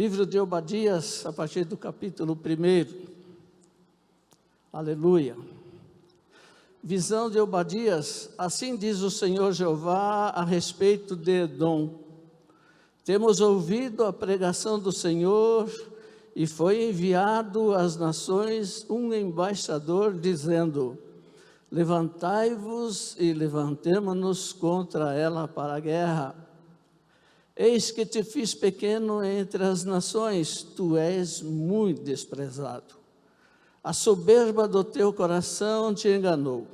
Livro de Obadias, a partir do capítulo 1. Aleluia. Visão de Obadias. Assim diz o Senhor Jeová a respeito de Edom. Temos ouvido a pregação do Senhor e foi enviado às nações um embaixador dizendo: levantai-vos e levantemo-nos contra ela para a guerra. Eis que te fiz pequeno entre as nações, tu és muito desprezado. A soberba do teu coração te enganou.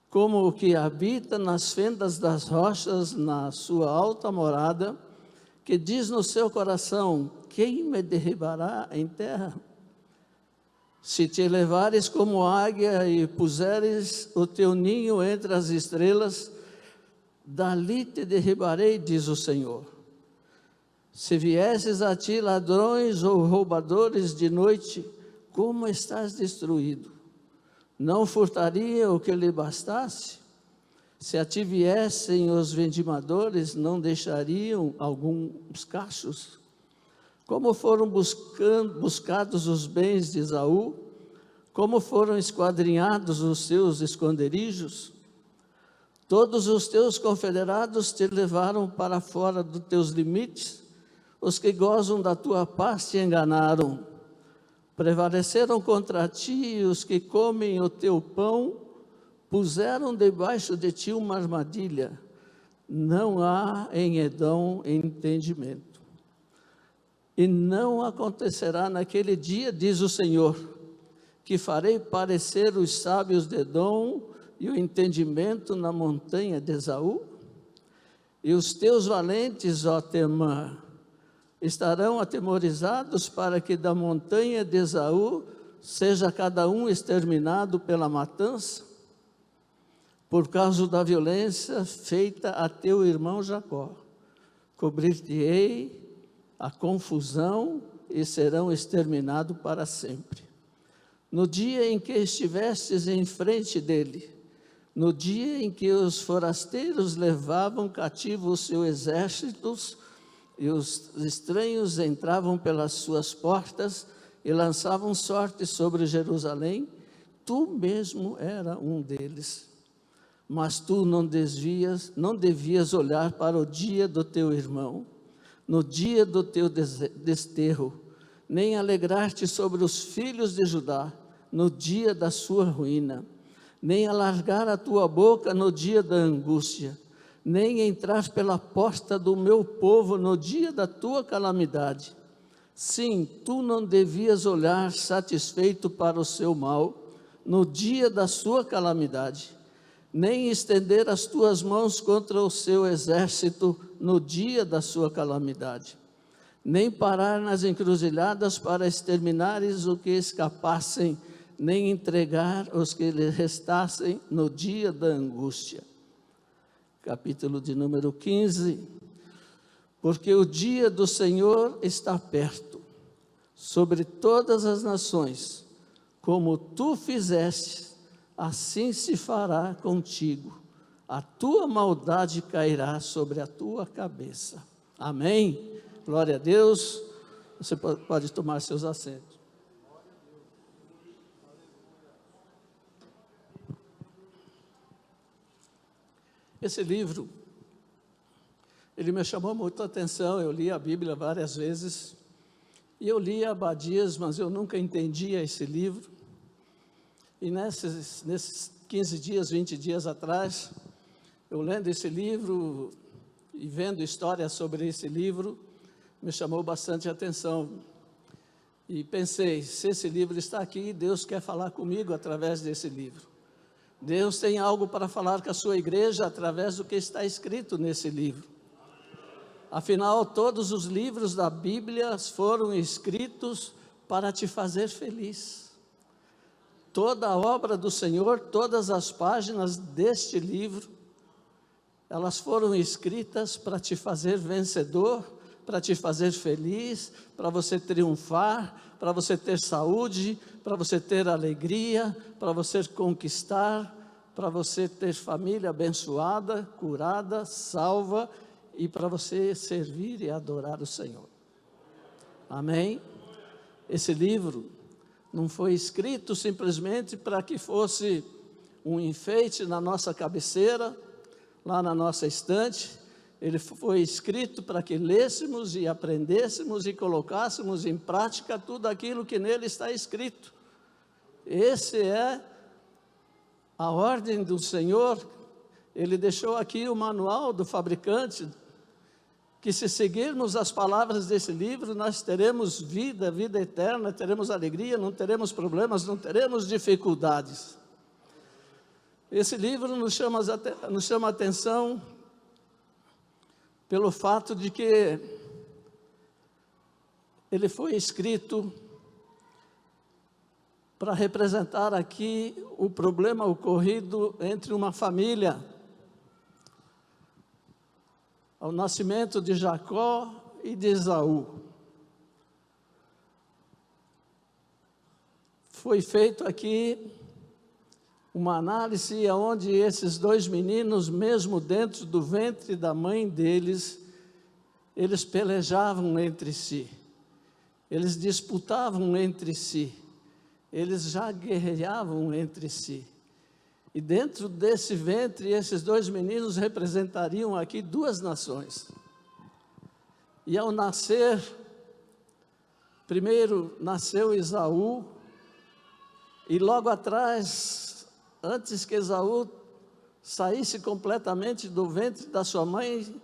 Como o que habita nas fendas das rochas, na sua alta morada, que diz no seu coração: quem me derribará em terra? Se te elevares como águia e puseres o teu ninho entre as estrelas, dali te derribarei, diz o Senhor. Se viesses a ti ladrões ou roubadores de noite, como estás destruído? Não furtaria o que lhe bastasse? Se a ti viessem os vendimadores, não deixariam alguns cachos? Como foram buscados os bens de Esaú? Como foram esquadrinhados os seus esconderijos? Todos os teus confederados te levaram para fora dos teus limites, os que gozam da tua paz te enganaram. Prevaleceram contra ti os que comem o teu pão, puseram debaixo de ti uma armadilha. Não há em Edom entendimento. E não acontecerá naquele dia, diz o Senhor, que farei parecer os sábios de Edom e o entendimento na montanha de Esaú? E os teus valentes, ó Temã, estarão atemorizados para que da montanha de Esaú seja cada um exterminado pela matança? Por causa da violência feita a teu irmão Jacó, cobrir-te-ei a confusão e serão exterminados para sempre. No dia em que estivestes em frente dele, no dia em que os forasteiros levavam cativo os seus exércitos e os estranhos entravam pelas suas portas e lançavam sorte sobre Jerusalém, tu mesmo era um deles. Mas tu não devias olhar para o dia do teu irmão, no dia do teu desterro, nem alegrar-te sobre os filhos de Judá, no dia da sua ruína, nem alargar a tua boca no dia da angústia, nem entrar pela porta do meu povo no dia da tua calamidade. Sim, tu não devias olhar satisfeito para o seu mal, no dia da sua calamidade, nem estender as tuas mãos contra o seu exército no dia da sua calamidade, nem parar nas encruzilhadas para exterminares o que escapassem, nem entregar os que lhe restassem no dia da angústia. Capítulo de número 15. Porque o dia do Senhor está perto, sobre todas as nações, como tu fizeste, assim se fará contigo, a tua maldade cairá sobre a tua cabeça. Amém? Glória a Deus. Você pode tomar seus assentos. Esse livro, ele me chamou muito a atenção. Eu li a Bíblia várias vezes, e eu li Obadias, mas eu nunca entendia esse livro. E nesses 15 dias, 20 dias atrás, eu lendo esse livro e vendo histórias sobre esse livro, me chamou bastante a atenção. E pensei, se esse livro está aqui, Deus quer falar comigo através desse livro. Deus tem algo para falar com a sua igreja através do que está escrito nesse livro. Afinal, todos os livros da Bíblia foram escritos para te fazer feliz. Toda a obra do Senhor, todas as páginas deste livro, elas foram escritas para te fazer vencedor, para te fazer feliz, para você triunfar, para você ter saúde, para você ter alegria, para você conquistar, para você ter família abençoada, curada, salva, e para você servir e adorar o Senhor. Amém? Esse livro não foi escrito simplesmente para que fosse um enfeite na nossa cabeceira, lá na nossa estante. Ele foi escrito para que lêssemos e aprendêssemos e colocássemos em prática tudo aquilo que nele está escrito. Esse é a ordem do Senhor. Ele deixou aqui o manual do fabricante, que se seguirmos as palavras desse livro, nós teremos vida, vida eterna, teremos alegria, não teremos problemas, não teremos dificuldades. Esse livro nos chama a atenção pelo fato de que ele foi escrito para representar aqui o problema ocorrido entre uma família, ao nascimento de Jacó e de Esaú. Foi feito aqui uma análise onde esses dois meninos, mesmo dentro do ventre da mãe deles, eles pelejavam entre si, eles disputavam entre si, eles já guerreavam entre si. E dentro desse ventre, esses dois meninos representariam aqui duas nações. E ao nascer, primeiro nasceu Esaú, e logo atrás, antes que Esaú saísse completamente do ventre da sua mãe,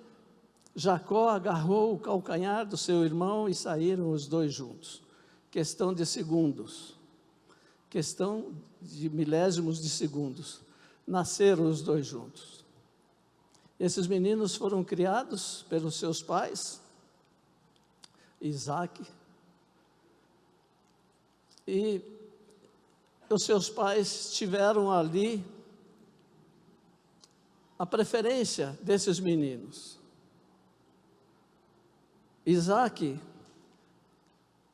Jacó agarrou o calcanhar do seu irmão e saíram os dois juntos. Questão de segundos, questão de milésimos de segundos, nasceram os dois juntos. Esses meninos foram criados pelos seus pais, Isaac, e os seus pais tiveram ali a preferência desses meninos. Isaac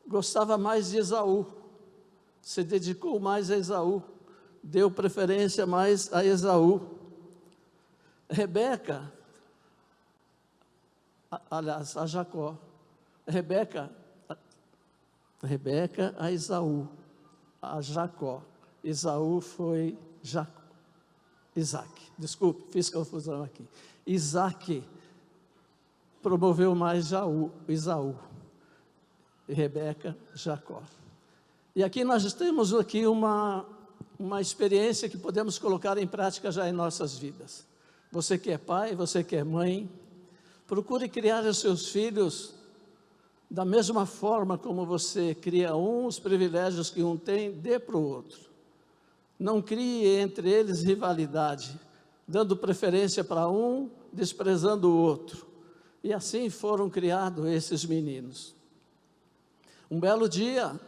gostava mais de Esaú, se dedicou mais a Esaú, deu preferência mais a Esaú. Rebeca, aliás, a Jacó, Rebeca a Esaú, a Jacó, Esaú foi Isaac, desculpe, fiz confusão aqui. Isaac promoveu mais Esaú, e Rebeca, Jacó. E aqui nós temos aqui uma experiência que podemos colocar em prática já em nossas vidas. Você que é pai, você que é mãe, procure criar os seus filhos da mesma forma como você cria os privilégios que um tem, dê para o outro. Não crie entre eles rivalidade, dando preferência para um, desprezando o outro. E assim foram criados esses meninos. Um belo dia,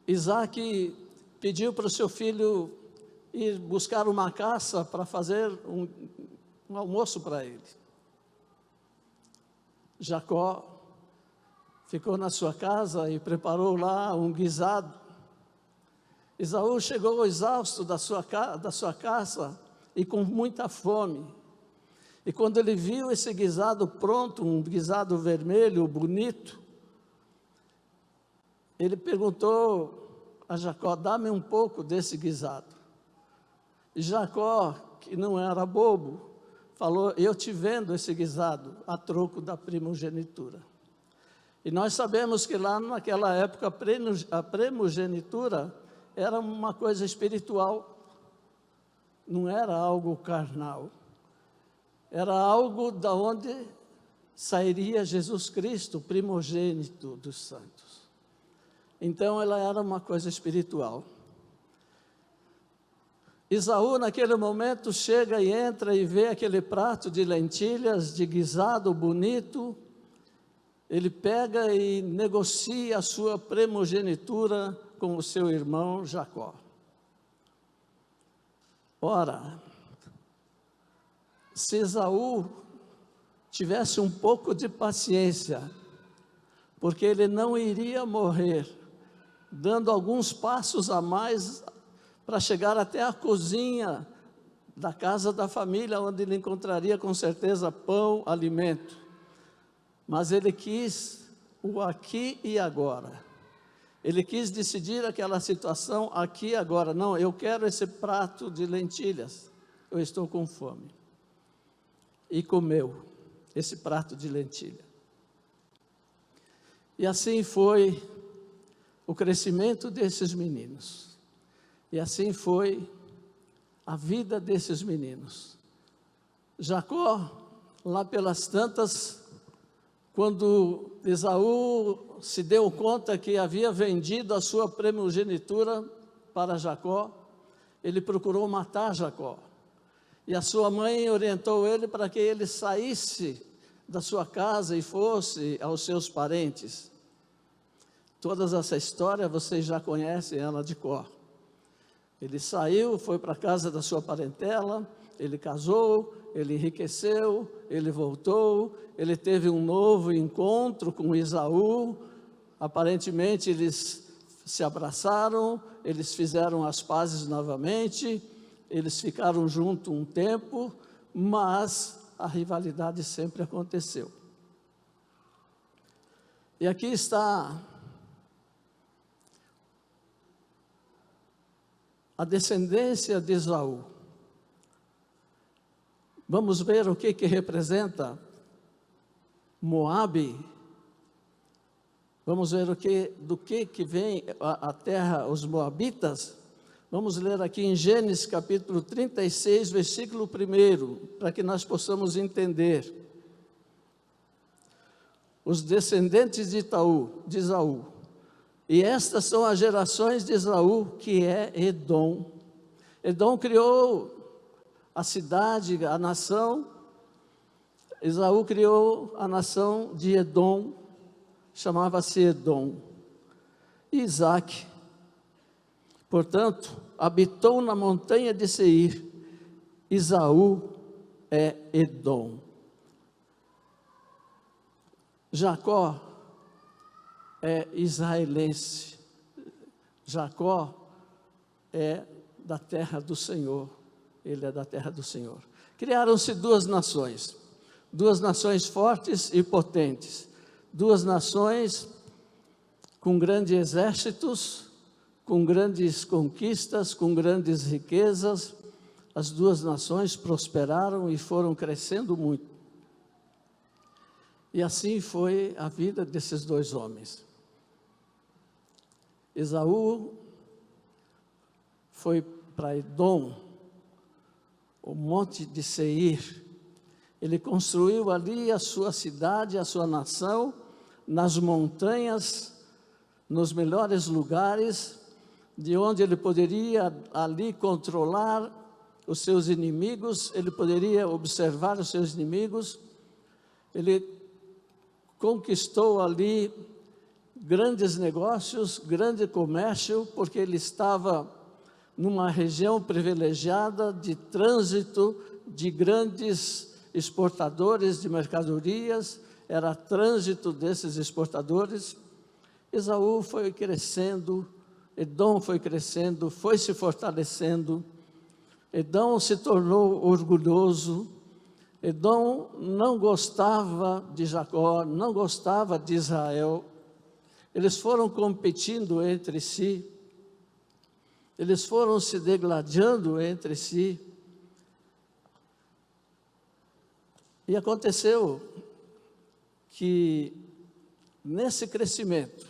Isaac pediu para o seu filho ir buscar uma caça para fazer um almoço para ele. Jacó ficou na sua casa e preparou lá um guisado. Esaú chegou exausto da sua caça e com muita fome. E quando ele viu esse guisado pronto, um guisado vermelho, bonito, ele perguntou a Jacó: dá-me um pouco desse guisado. E Jacó, que não era bobo, falou: eu te vendo esse guisado a troco da primogenitura. E nós sabemos que lá naquela época a primogenitura era uma coisa espiritual, não era algo carnal, era algo da onde sairia Jesus Cristo, primogênito dos santos. Então ela era uma coisa espiritual. Esaú naquele momento chega e entra e vê aquele prato de lentilhas, de guisado bonito. Ele pega e negocia a sua primogenitura com o seu irmão Jacó. Ora, se Esaú tivesse um pouco de paciência, porque ele não iria morrer, dando alguns passos a mais para chegar até a cozinha da casa da família, onde ele encontraria com certeza pão, alimento. Mas ele quis o aqui e agora. Ele quis decidir aquela situação aqui e agora. Não, eu quero esse prato de lentilhas, eu estou com fome. E comeu esse prato de lentilha. E assim foi o crescimento desses meninos. E assim foi a vida desses meninos. Jacó, lá pelas tantas, quando Esaú se deu conta que havia vendido a sua primogenitura para Jacó, ele procurou matar Jacó. E a sua mãe orientou ele para que ele saísse da sua casa e fosse aos seus parentes. Toda essa história vocês já conhecem ela de cor. Ele saiu, foi para a casa da sua parentela, ele casou, ele enriqueceu, ele voltou, ele teve um novo encontro com Esaú. Aparentemente eles se abraçaram, eles fizeram as pazes novamente, eles ficaram juntos um tempo, mas a rivalidade sempre aconteceu. E aqui está a descendência de Esaú. Vamos ver o que representa Moabe. Vamos ver do que vem a terra, os moabitas. Vamos ler aqui em Gênesis capítulo 36, versículo 1, para que nós possamos entender. Os descendentes de Esaú. E estas são as gerações de Esaú, que é Edom. Edom criou a cidade, a nação. Esaú criou a nação de Edom, chamava-se Edom. E Isaac, portanto, habitou na montanha de Seir. Esaú é Edom. Jacó é israelense. Jacó é da terra do Senhor. Ele é da terra do Senhor. Criaram-se duas nações fortes e potentes, duas nações com grandes exércitos, com grandes conquistas, com grandes riquezas. As duas nações prosperaram e foram crescendo muito. E assim foi a vida desses dois homens. Esaú foi para Edom, o monte de Seir. Ele construiu ali a sua cidade, a sua nação, nas montanhas, nos melhores lugares, de onde ele poderia ali controlar os seus inimigos, ele poderia observar os seus inimigos. Ele conquistou ali grandes negócios, grande comércio, porque ele estava numa região privilegiada de trânsito de grandes exportadores de mercadorias, era trânsito desses exportadores. Esaú foi crescendo, Edom foi crescendo, foi se fortalecendo. Edom se tornou orgulhoso. Edom não gostava de Jacó, não gostava de Israel. Eles foram competindo entre si, eles foram se degladiando entre si. E aconteceu que, nesse crescimento,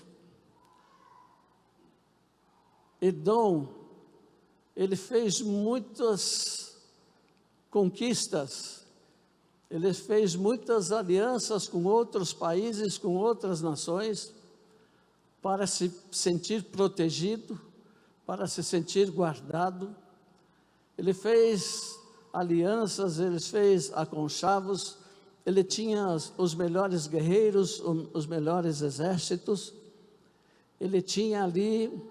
Edom, ele fez muitas conquistas, ele fez muitas alianças com outros países, com outras nações, para se sentir protegido, para se sentir guardado. Ele fez alianças, ele fez aconchavos, ele tinha os melhores guerreiros, os melhores exércitos, ele tinha ali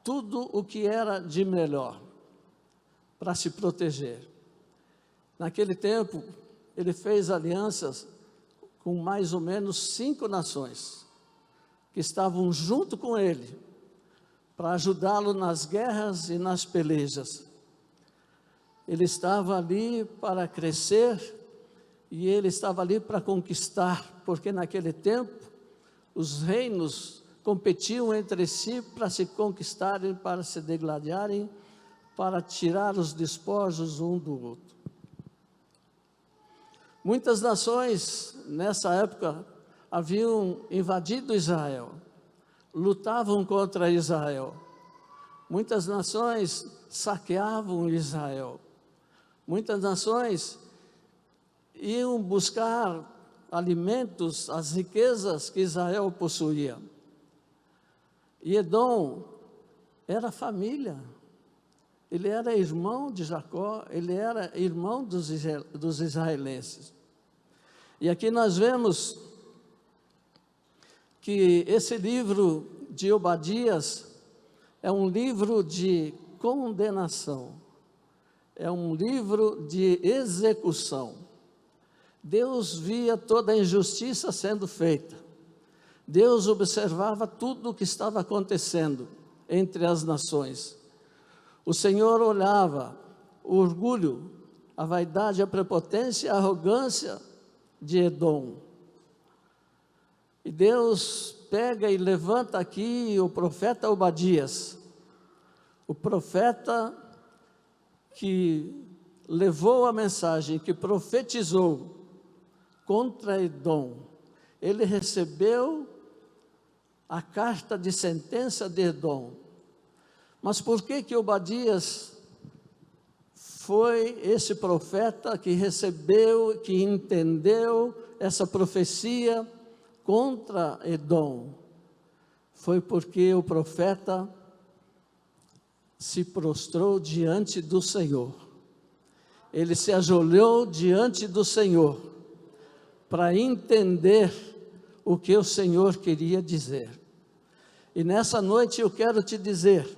tudo o que era de melhor para se proteger. Naquele tempo, ele fez alianças com mais ou menos 5 nações, que estavam junto com ele, para ajudá-lo nas guerras e nas pelejas. Ele estava ali para crescer, e ele estava ali para conquistar, porque naquele tempo os reinos competiam entre si para se conquistarem, para se degladiarem, para tirar os despojos um do outro. Muitas nações nessa época haviam invadido Israel, lutavam contra Israel. Muitas nações saqueavam Israel. Muitas nações iam buscar alimentos, as riquezas que Israel possuía. E Edom era família. Ele era irmão de Jacó, ele era irmão dos israelenses. E aqui nós vemos que esse livro de Obadias é um livro de condenação, é um livro de execução. Deus via toda a injustiça sendo feita. Deus observava tudo o que estava acontecendo entre as nações. O Senhor olhava o orgulho, a vaidade, a prepotência, a arrogância de Edom. E Deus pega e levanta aqui o profeta Obadias, o profeta que levou a mensagem, que profetizou contra Edom. Ele recebeu a carta de sentença de Edom. Mas por que Obadias foi esse profeta que recebeu, que entendeu essa profecia contra Edom? Foi porque o profeta se prostrou diante do Senhor. Ele se ajoelhou diante do Senhor para entender o que o Senhor queria dizer. E nessa noite eu quero te dizer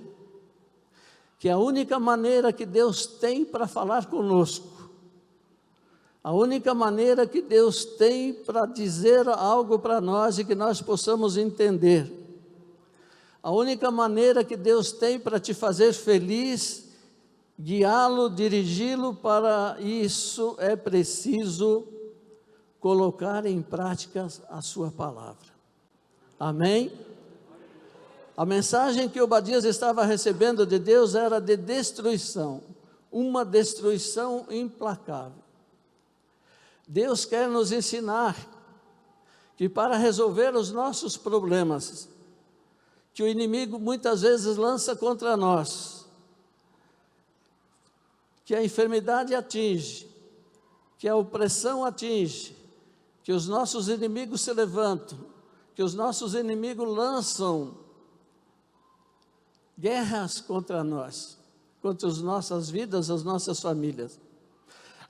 que a única maneira que Deus tem para falar conosco, a única maneira que Deus tem para dizer algo para nós e que nós possamos entender, a única maneira que Deus tem para te fazer feliz, guiá-lo, dirigi-lo, para isso é preciso colocar em prática a sua palavra. Amém? A mensagem que Obadias estava recebendo de Deus era de destruição, uma destruição implacável. Deus quer nos ensinar que para resolver os nossos problemas, que o inimigo muitas vezes lança contra nós, que a enfermidade atinge, que a opressão atinge, que os nossos inimigos se levantam, que os nossos inimigos lançam guerras contra nós, contra as nossas vidas, as nossas famílias.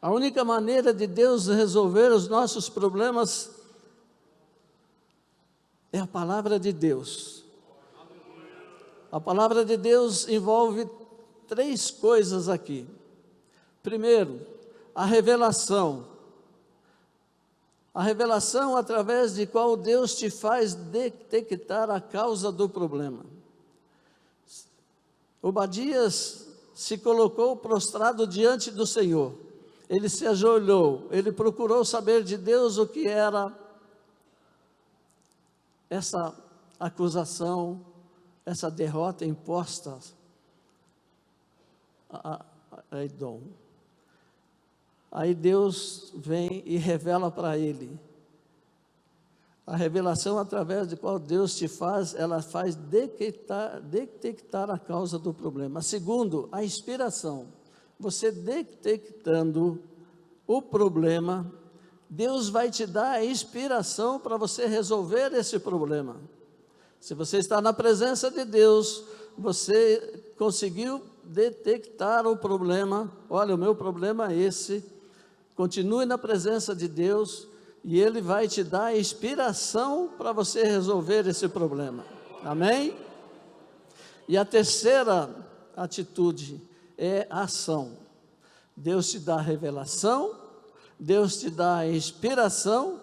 A única maneira de Deus resolver os nossos problemas é a palavra de Deus. A palavra de Deus envolve três coisas aqui. Primeiro, a revelação. A revelação através de qual Deus te faz detectar a causa do problema. Obadias se colocou prostrado diante do Senhor. Ele se ajoelhou, ele procurou saber de Deus o que era essa acusação, essa derrota imposta a Edom. Aí Deus vem e revela para ele. A revelação através de qual Deus te faz, ela faz detectar a causa do problema. Segundo, a inspiração. Você detectando o problema, Deus vai te dar a inspiração para você resolver esse problema. Se você está na presença de Deus, você conseguiu detectar o problema. Olha, o meu problema é esse. Continue na presença de Deus e Ele vai te dar a inspiração para você resolver esse problema. Amém? E a terceira atitude é a ação. Deus te dá a revelação, Deus te dá a inspiração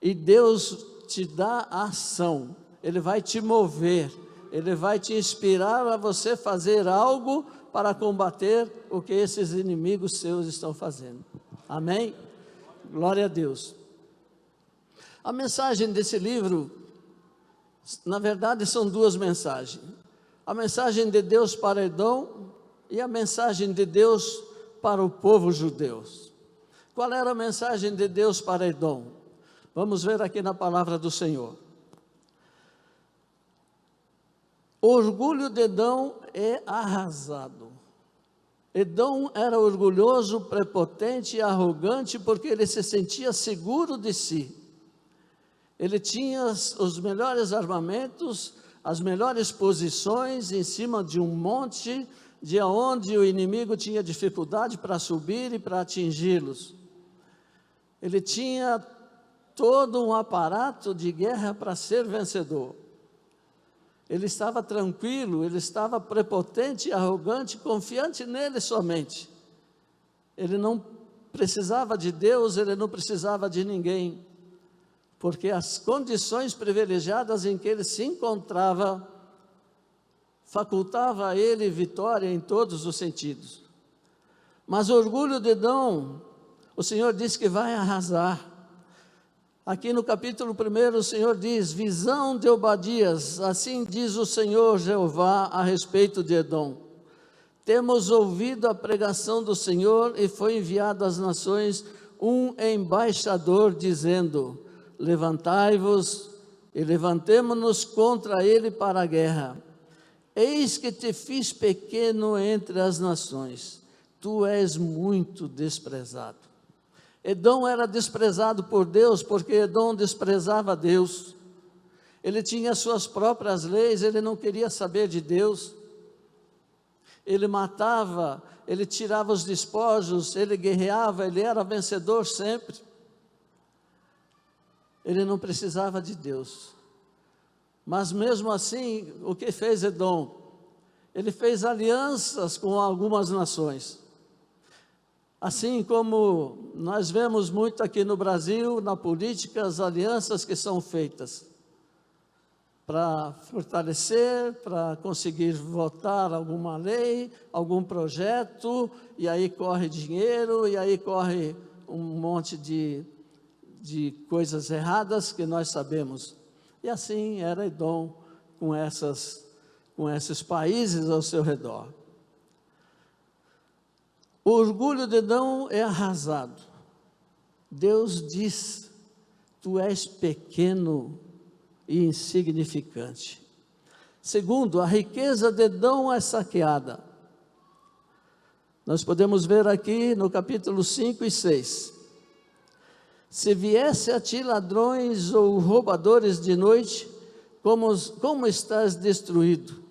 e Deus te dá a ação. Ele vai te mover, Ele vai te inspirar a você fazer algo para combater o que esses inimigos seus estão fazendo. Amém? Glória a Deus. A mensagem desse livro, na verdade, são duas mensagens. A mensagem de Deus para Edom e a mensagem de Deus para o povo judeu. Qual era a mensagem de Deus para Edom? Vamos ver aqui na palavra do Senhor. O orgulho de Edom é arrasado. Edom era orgulhoso, prepotente e arrogante porque ele se sentia seguro de si. Ele tinha os melhores armamentos, as melhores posições em cima de um monte, de onde o inimigo tinha dificuldade para subir e para atingi-los. Ele tinha todo um aparato de guerra para ser vencedor. Ele estava tranquilo, ele estava prepotente, arrogante, confiante nele somente. Ele não precisava de Deus, ele não precisava de ninguém, porque as condições privilegiadas em que ele se encontrava facultava a ele vitória em todos os sentidos. Mas o orgulho de Edom, o Senhor diz que vai arrasar. Aqui no capítulo 1, o Senhor diz: visão de Obadias, assim diz o Senhor Jeová a respeito de Edom. Temos ouvido a pregação do Senhor e foi enviado às nações um embaixador dizendo: levantai-vos e levantemo-nos contra ele para a guerra. Eis que te fiz pequeno entre as nações, tu és muito desprezado. Edom era desprezado por Deus, porque Edom desprezava Deus. Ele tinha suas próprias leis, ele não queria saber de Deus. Ele matava, ele tirava os despojos, ele guerreava, ele era vencedor sempre. Ele não precisava de Deus. Mas mesmo assim, o que fez Edom? Ele fez alianças com algumas nações. Assim como nós vemos muito aqui no Brasil, na política, as alianças que são feitas para fortalecer, para conseguir votar alguma lei, algum projeto, e aí corre dinheiro, e aí corre um monte de coisas erradas que nós sabemos. E assim era Edom com esses países ao seu redor. O orgulho de Edom é arrasado. Deus diz: tu és pequeno e insignificante. Segundo, a riqueza de Edom é saqueada. Nós podemos ver aqui no capítulo 5 e 6. Se viesse a ti ladrões ou roubadores de noite, como estás destruído?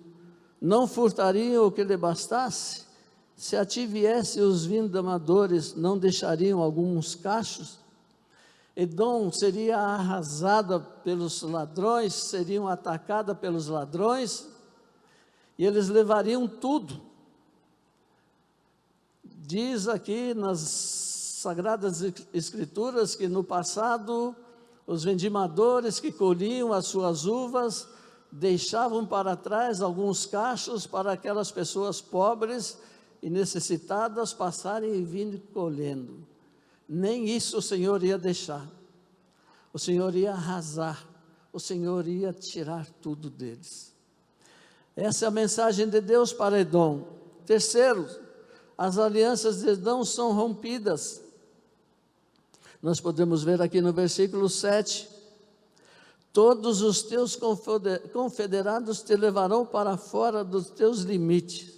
Não furtariam o que lhe bastasse? Se a ti viessem os vindamadores, não deixariam alguns cachos? Edom seria arrasada pelos ladrões, seriam atacada pelos ladrões, e eles levariam tudo. Diz aqui nas Sagradas Escrituras que no passado, os vendimadores que colhiam as suas uvas, deixavam para trás alguns cachos para aquelas pessoas pobres e necessitadas passarem e virem colhendo. Nem isso o Senhor ia deixar. O Senhor ia arrasar, o Senhor ia tirar tudo deles. Essa é a mensagem de Deus para Edom. Terceiro, as alianças de Edom são rompidas. Nós podemos ver aqui no versículo 7, todos os teus confederados te levarão para fora dos teus limites.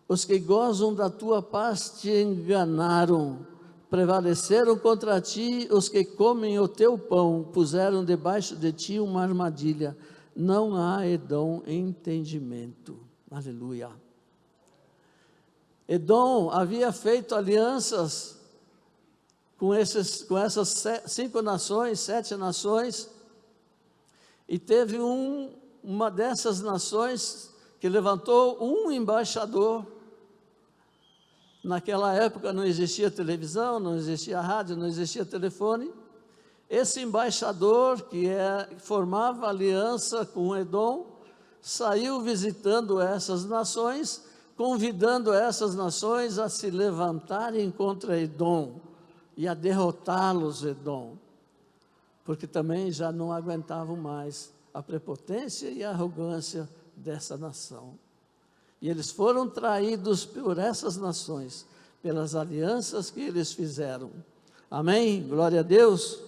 Os que gozam da tua paz te enganaram, prevaleceram contra ti, os que comem o teu pão, puseram debaixo de ti uma armadilha. Não há Edom entendimento. Aleluia. Edom havia feito alianças com essas 5 nações, 7 nações, e teve uma dessas nações que levantou um embaixador. Naquela época não existia televisão, não existia rádio, não existia telefone. Esse embaixador que formava aliança com Edom, saiu visitando essas nações, convidando essas nações a se levantarem contra Edom. e a derrotá-los, Edom, porque também já não aguentavam mais a prepotência e a arrogância dessa nação. E eles foram traídos por essas nações, pelas alianças que eles fizeram. Amém? Glória a Deus.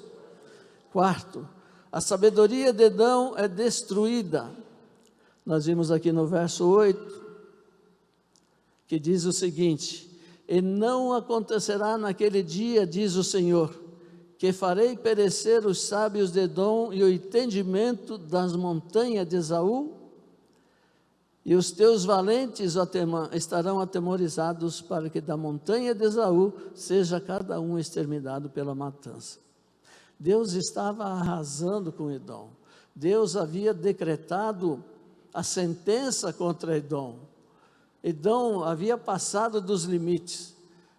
Quarto, a sabedoria de Edom é destruída. Nós vimos aqui no verso 8, que diz o seguinte: e não acontecerá naquele dia, diz o Senhor, que farei perecer os sábios de Edom e o entendimento das montanhas de Esaú, e os teus valentes estarão atemorizados, para que da montanha de Esaú seja cada um exterminado pela matança. Deus estava arrasando com Edom. Deus havia decretado a sentença contra Edom. Edom havia passado dos limites.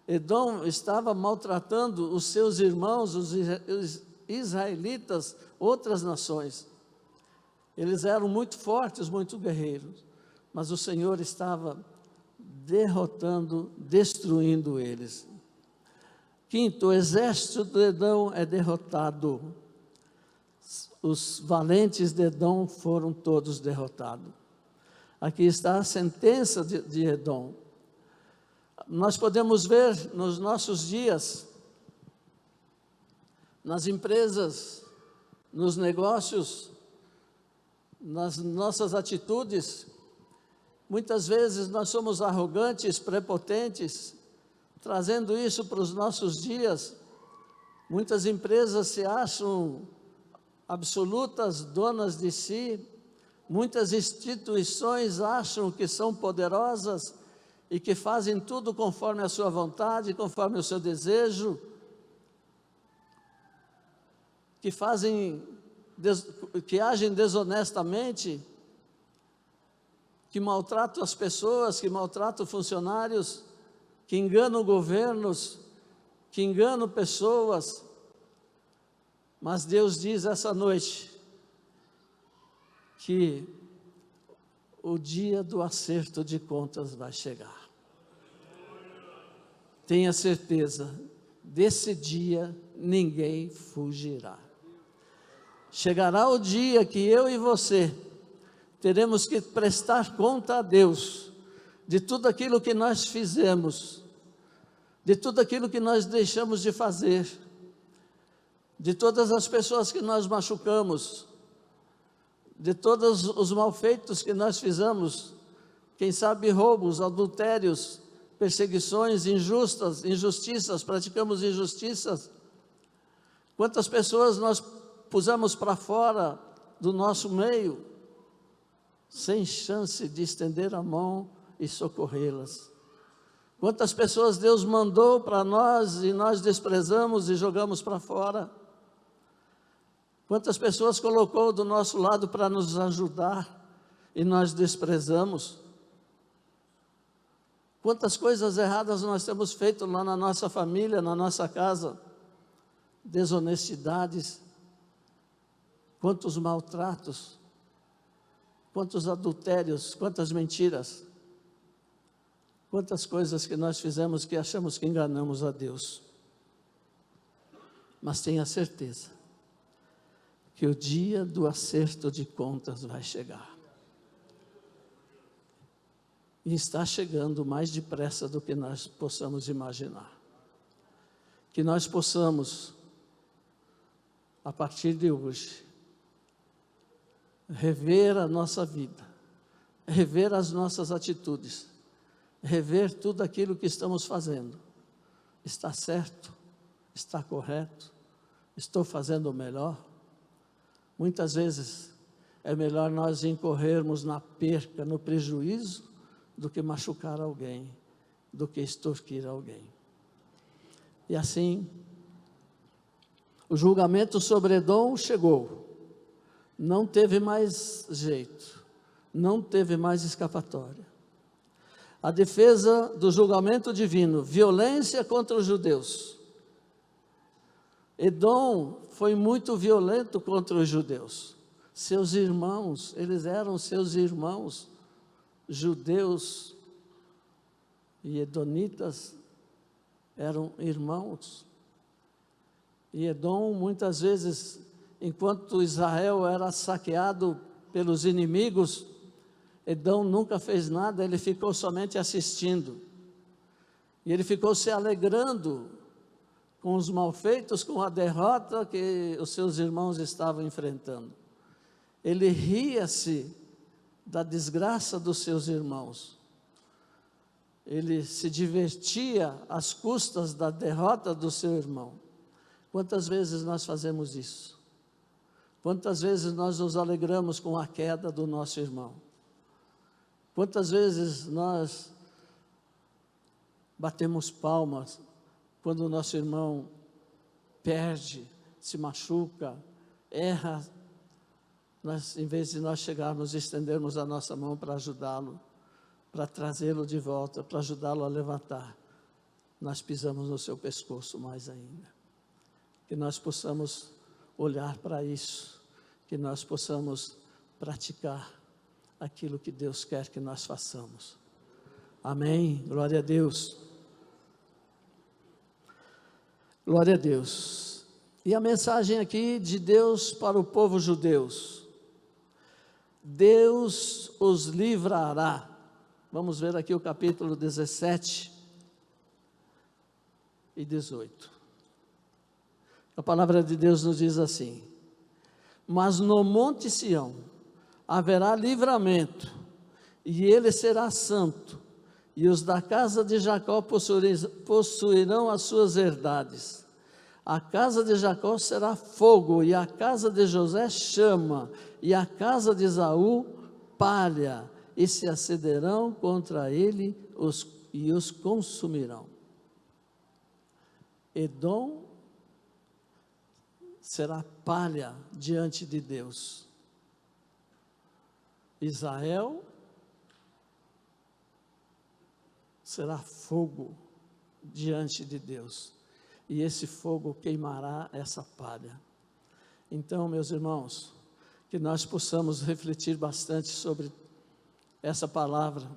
Edom estava maltratando os seus irmãos, os israelitas, outras nações. Eles eram muito fortes, muito guerreiros, mas o Senhor estava derrotando, destruindo eles. Quinto, o exército de Edom é derrotado. Os valentes de Edom foram todos derrotados. Aqui está a sentença de Edom. Nós podemos ver nos nossos dias, nas empresas, nos negócios, nas nossas atitudes, muitas vezes nós somos arrogantes, prepotentes, trazendo isso para os nossos dias. Muitas empresas se acham absolutas donas de si, muitas instituições acham que são poderosas e que fazem tudo conforme a sua vontade, conforme o seu desejo, que agem desonestamente, que maltratam as pessoas, que maltratam funcionários, que enganam governos, que enganam pessoas. Mas Deus diz essa noite que o dia do acerto de contas vai chegar. Tenha certeza, desse dia ninguém fugirá. Chegará o dia que eu e você teremos que prestar conta a Deus de tudo aquilo que nós fizemos, de tudo aquilo que nós deixamos de fazer, de todas as pessoas que nós machucamos, de todos os malfeitos que nós fizemos, quem sabe roubos, adultérios, perseguições injustiças, praticamos injustiças. Quantas pessoas nós pusemos para fora do nosso meio, sem chance de estender a mão e socorrê-las. Quantas pessoas Deus mandou para nós e nós desprezamos e jogamos para fora. Quantas pessoas colocou do nosso lado para nos ajudar e nós desprezamos. Quantas coisas erradas nós temos feito lá na nossa família, na nossa casa. Desonestidades, quantos maltratos, quantos adultérios, quantas mentiras, quantas coisas que nós fizemos que achamos que enganamos a Deus. Mas tenha certeza que o dia do acerto de contas vai chegar. E está chegando mais depressa do que nós possamos imaginar. Que nós possamos, a partir de hoje, rever a nossa vida, rever as nossas atitudes, rever tudo aquilo que estamos fazendo. Está certo? Está correto? Estou fazendo o melhor? Muitas vezes é melhor nós incorrermos na perca, no prejuízo, do que machucar alguém, do que extorquir alguém. E assim, o julgamento sobre Edom chegou. Não teve mais jeito, não teve mais escapatória. A defesa do julgamento divino, violência contra os judeus. Edom foi muito violento contra os judeus. Seus irmãos, eles eram seus irmãos, judeus e edonitas eram irmãos. E Edom, muitas vezes, enquanto Israel era saqueado pelos inimigos, Edom nunca fez nada, ele ficou somente assistindo. E ele ficou se alegrando com os malfeitos, com a derrota que os seus irmãos estavam enfrentando. Ele ria-se da desgraça dos seus irmãos. Ele se divertia às custas da derrota do seu irmão. Quantas vezes nós fazemos isso? Quantas vezes nós nos alegramos com a queda do nosso irmão? Quantas vezes nós batemos palmas quando o nosso irmão perde, se machuca, erra? Nós, em vez de nós chegarmos e estendermos a nossa mão para ajudá-lo, para trazê-lo de volta, para ajudá-lo a levantar, nós pisamos no seu pescoço mais ainda. Que nós possamos olhar para isso, que nós possamos praticar aquilo que Deus quer que nós façamos. Amém? Glória a Deus. Glória a Deus. E a mensagem aqui de Deus para o povo judeu: Deus os livrará. Vamos ver aqui o capítulo 17 e 18. A palavra de Deus nos diz assim: mas no monte Sião haverá livramento, e ele será santo, e os da casa de Jacó possuirão as suas herdades. A casa de Jacó será fogo, e a casa de José chama, e a casa de Esaú palha, e se acederão contra ele e os consumirão. Edom será palha diante de Deus. Israel será fogo diante de Deus, e esse fogo queimará essa palha. Então, meus irmãos, que nós possamos refletir bastante sobre essa palavra,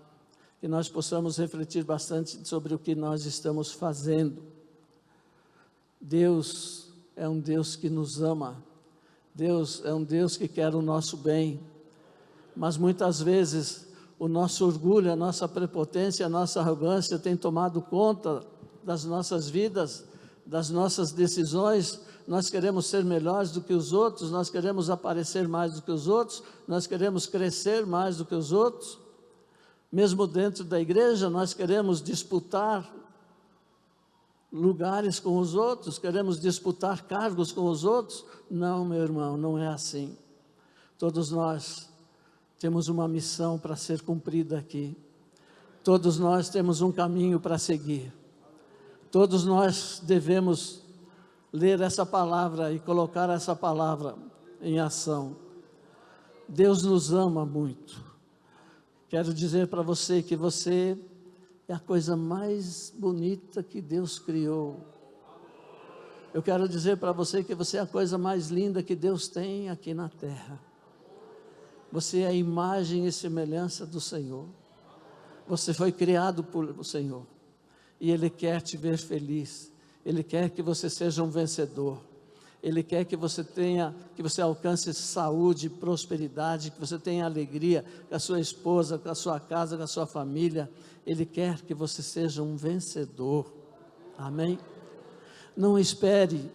que nós possamos refletir bastante sobre o que nós estamos fazendo. Deus é um Deus que nos ama, Deus é um Deus que quer o nosso bem, mas muitas vezes o nosso orgulho, a nossa prepotência, a nossa arrogância tem tomado conta das nossas vidas, das nossas decisões. Nós queremos ser melhores do que os outros, nós queremos aparecer mais do que os outros, nós queremos crescer mais do que os outros. Mesmo dentro da igreja, nós queremos disputar lugares com os outros, queremos disputar cargos com os outros. Não, meu irmão, não é assim. Todos nós temos uma missão para ser cumprida aqui. Todos nós temos um caminho para seguir. Todos nós devemos ler essa palavra e colocar essa palavra em ação. Deus nos ama muito. Quero dizer para você que você é a coisa mais bonita que Deus criou. Eu quero dizer para você que você é a coisa mais linda que Deus tem aqui na terra. Você é a imagem e semelhança do Senhor. Você foi criado por o Senhor. E Ele quer te ver feliz. Ele quer que você seja um vencedor. Ele quer que você alcance saúde, prosperidade, que você tenha alegria com a sua esposa, com a sua casa, com a sua família. Ele quer que você seja um vencedor. Amém? Não espere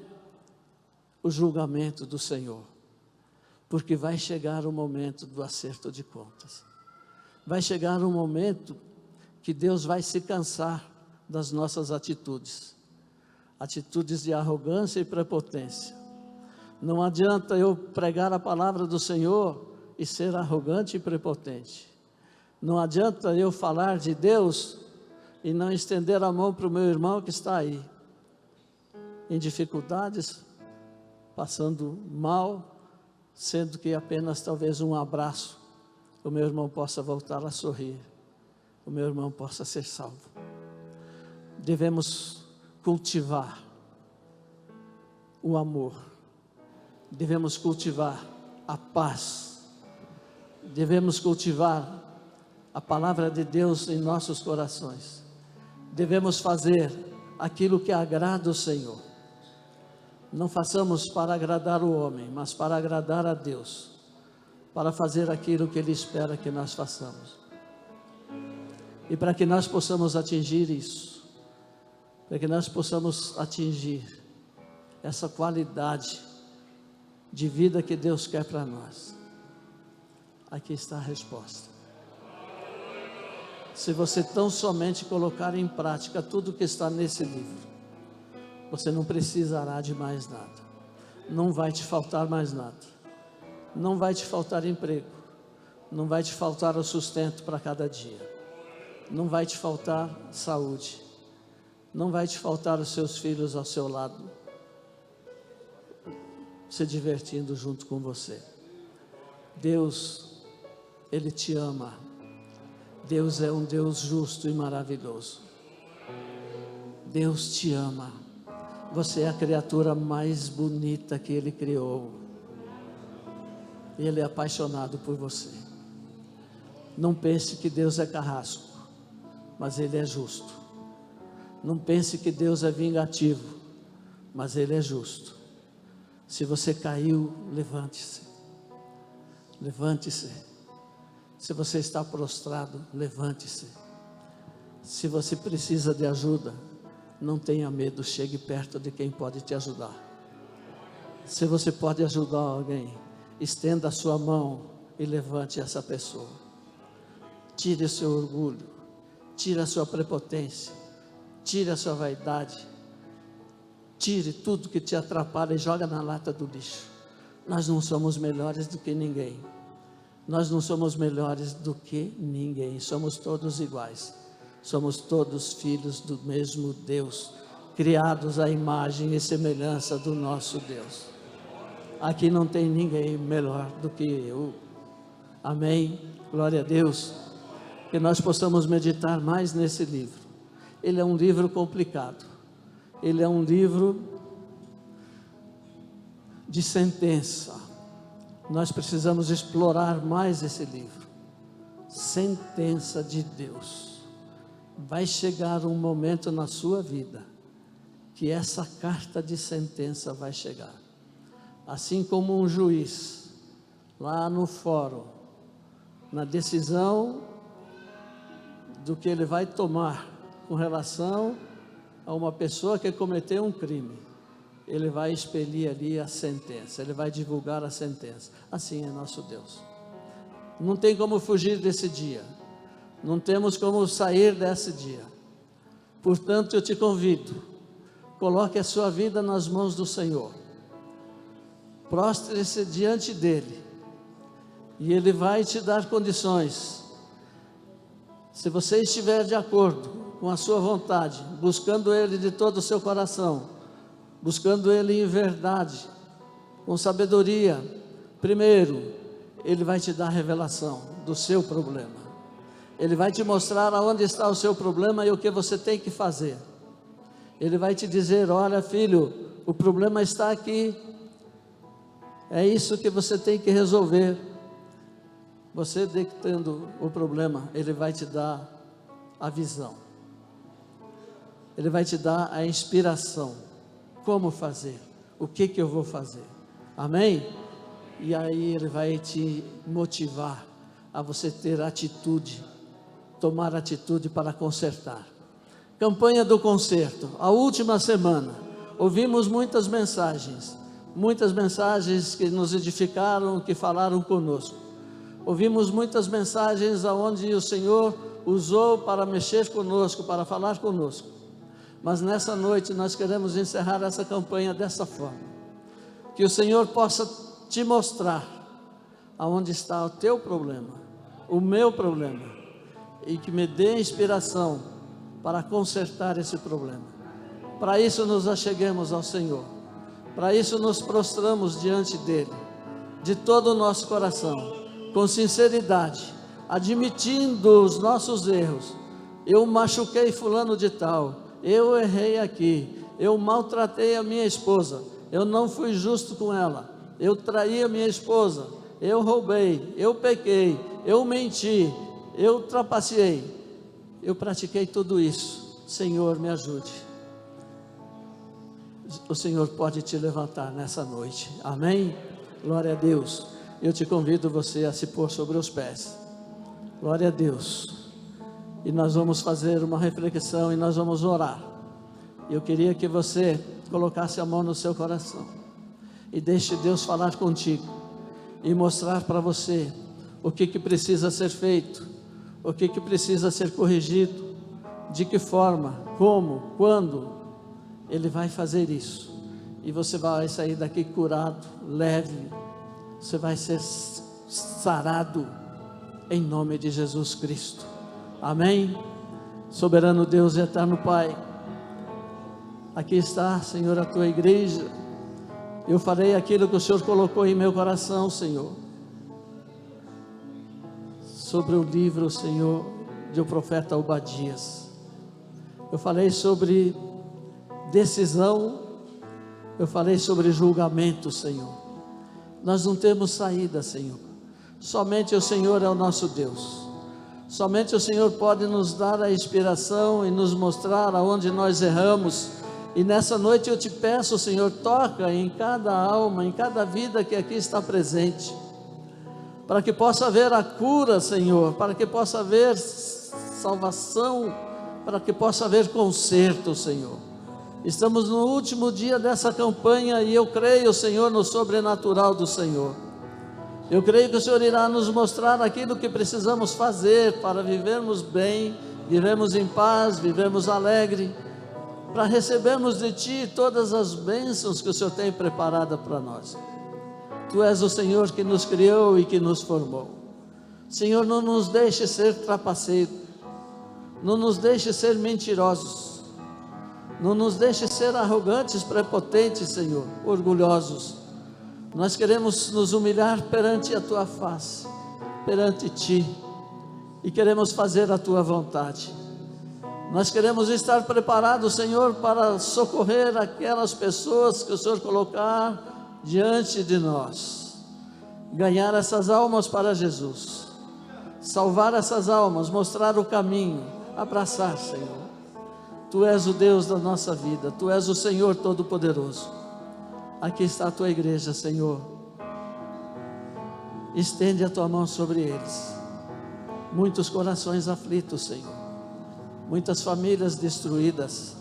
o julgamento do Senhor, porque vai chegar o momento do acerto de contas. Vai chegar um momento que Deus vai se cansar das nossas atitudes de arrogância e prepotência. Não adianta eu pregar a palavra do Senhor e ser arrogante e prepotente. Não adianta eu falar de Deus e não estender a mão para o meu irmão que está aí, em dificuldades, passando mal, sendo que apenas talvez um abraço, o meu irmão possa voltar a sorrir, o meu irmão possa ser salvo. Devemos cultivar o amor, devemos cultivar a paz, devemos cultivar a palavra de Deus em nossos corações, devemos fazer aquilo que agrada o Senhor. Não façamos para agradar o homem, mas para agradar a Deus, para fazer aquilo que Ele espera que nós façamos. E para que nós possamos atingir isso, para que nós possamos atingir essa qualidade de vida que Deus quer para nós, aqui está a resposta. Se você tão somente colocar em prática tudo que está nesse livro, você não precisará de mais nada, não vai te faltar mais nada, não vai te faltar emprego, não vai te faltar o sustento para cada dia, não vai te faltar saúde, não vai te faltar os seus filhos ao seu lado, se divertindo junto com você. Deus, Ele te ama. Deus é um Deus justo e maravilhoso. Deus te ama. Você é a criatura mais bonita que Ele criou. Ele é apaixonado por você. Não pense que Deus é carrasco, mas Ele é justo. Não pense que Deus é vingativo, mas Ele é justo. Se você caiu, levante-se. Levante-se. Se você está prostrado, levante-se. Se você precisa de ajuda, não tenha medo, chegue perto de quem pode te ajudar. Se você pode ajudar alguém, estenda a sua mão e levante essa pessoa. Tire o seu orgulho, tire a sua prepotência, tire a sua vaidade, tire tudo que te atrapalha e joga na lata do lixo. Nós não somos melhores do que ninguém. Nós não somos melhores do que ninguém. Somos todos iguais. Somos todos filhos do mesmo Deus, criados à imagem e semelhança do nosso Deus. Aqui não tem ninguém melhor do que eu. Amém? Glória a Deus. Que nós possamos meditar mais nesse livro. Ele é um livro complicado. Ele é um livro de sentença. Nós precisamos explorar mais esse livro. Sentença de Deus. Vai chegar um momento na sua vida que essa carta de sentença vai chegar. Assim como um juiz, lá no fórum, na decisão do que ele vai tomar com relação a uma pessoa que cometeu um crime, ele vai expelir ali a sentença, ele vai divulgar a sentença. Assim é nosso Deus. Não tem como fugir desse dia, não temos como sair desse dia. Portanto, eu te convido, coloque a sua vida nas mãos do Senhor, prostre-se diante dEle, e Ele vai te dar condições. Se você estiver de acordo com a sua vontade, buscando Ele de todo o seu coração, buscando Ele em verdade, com sabedoria, primeiro, Ele vai te dar revelação do seu problema. Ele vai te mostrar aonde está o seu problema e o que você tem que fazer. Ele vai te dizer: olha, filho, o problema está aqui. É isso que você tem que resolver. Você detectando o problema, Ele vai te dar a visão. Ele vai te dar a inspiração. Como fazer? O que eu vou fazer? Amém? E aí Ele vai te motivar a você ter atitude, tomar atitude para consertar. Campanha do conserto. A última semana, ouvimos muitas mensagens que nos edificaram, que falaram conosco. Ouvimos muitas mensagens aonde o Senhor usou para mexer conosco, para falar conosco. Mas nessa noite nós queremos encerrar essa campanha dessa forma. Que o Senhor possa te mostrar aonde está o teu problema, o meu problema, e que me dê inspiração para consertar esse problema. Para isso nos acheguemos ao Senhor. Para isso nos prostramos diante dEle, de todo o nosso coração, com sinceridade, admitindo os nossos erros. Eu machuquei fulano de tal, eu errei aqui, eu maltratei a minha esposa, eu não fui justo com ela, eu traí a minha esposa, eu roubei, eu pequei, eu menti, eu trapaceei, eu pratiquei tudo isso. Senhor, me ajude. o Senhor pode te levantar nessa noite. Amém? Glória a Deus. Eu te convido você a se pôr sobre os pés. Glória a Deus. E nós vamos fazer uma reflexão e nós vamos orar. Eu queria que você colocasse a mão no seu coração e deixe Deus falar contigo e mostrar para você o que precisa ser feito, o que precisa ser corrigido, de que forma, como, quando Ele vai fazer isso. E você vai sair daqui curado, leve, você vai ser sarado em nome de Jesus Cristo. Amém? Soberano Deus e eterno Pai, aqui está, Senhor, a tua igreja. Eu farei aquilo que o Senhor colocou em meu coração, Senhor, sobre o livro, Senhor, do profeta Obadias. Eu falei sobre decisão, eu falei sobre julgamento, Senhor. Nós não temos saída, Senhor. Somente o Senhor é o nosso Deus. Somente o Senhor pode nos dar a inspiração e nos mostrar aonde nós erramos. E nessa noite eu te peço, Senhor, toca em cada alma, em cada vida que aqui está presente, para que possa haver a cura, Senhor, para que possa haver salvação, para que possa haver conserto, Senhor. Estamos no último dia dessa campanha e eu creio, Senhor, no sobrenatural do Senhor. Eu creio que o Senhor irá nos mostrar aquilo que precisamos fazer para vivermos bem, vivermos em paz, vivermos alegre, para recebermos de Ti todas as bênçãos que o Senhor tem preparado para nós. Tu és o Senhor que nos criou e que nos formou. Senhor, não nos deixe ser trapaceiro, não nos deixe ser mentirosos, não nos deixe ser arrogantes, prepotentes, Senhor, orgulhosos. Nós queremos nos humilhar perante a Tua face, perante Ti, e queremos fazer a Tua vontade. Nós queremos estar preparados, Senhor, para socorrer aquelas pessoas que o Senhor colocar diante de nós, ganhar essas almas para Jesus, salvar essas almas, mostrar o caminho, abraçar, Senhor. Tu és o Deus da nossa vida, Tu és o Senhor Todo-Poderoso. Aqui está a Tua igreja, Senhor. Estende a Tua mão sobre eles. Muitos corações aflitos, Senhor. Muitas famílias destruídas.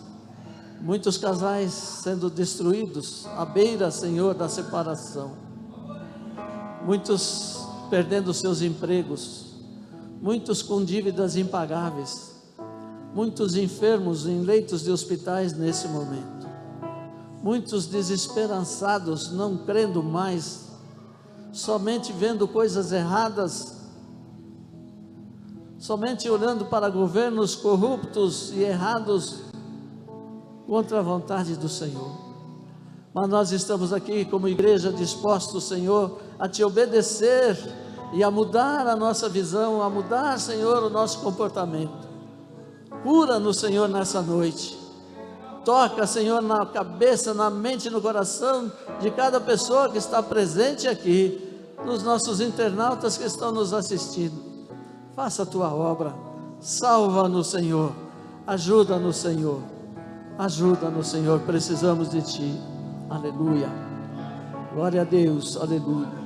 Muitos casais sendo destruídos à beira, Senhor, da separação. Muitos perdendo seus empregos. Muitos com dívidas impagáveis. Muitos enfermos em leitos de hospitais nesse momento. Muitos desesperançados, não crendo mais, somente vendo coisas erradas, somente olhando para governos corruptos e errados, contra a vontade do Senhor. Mas nós estamos aqui como igreja dispostos, Senhor, a Te obedecer e a mudar a nossa visão, a mudar, Senhor, o nosso comportamento. Cura-nos, Senhor, nessa noite. Toca, Senhor, na cabeça, na mente, no coração de cada pessoa que está presente aqui, nos nossos internautas que estão nos assistindo. Faça a Tua obra, salva-nos, Senhor, ajuda-nos, Senhor, precisamos de Ti. Aleluia, glória a Deus, aleluia.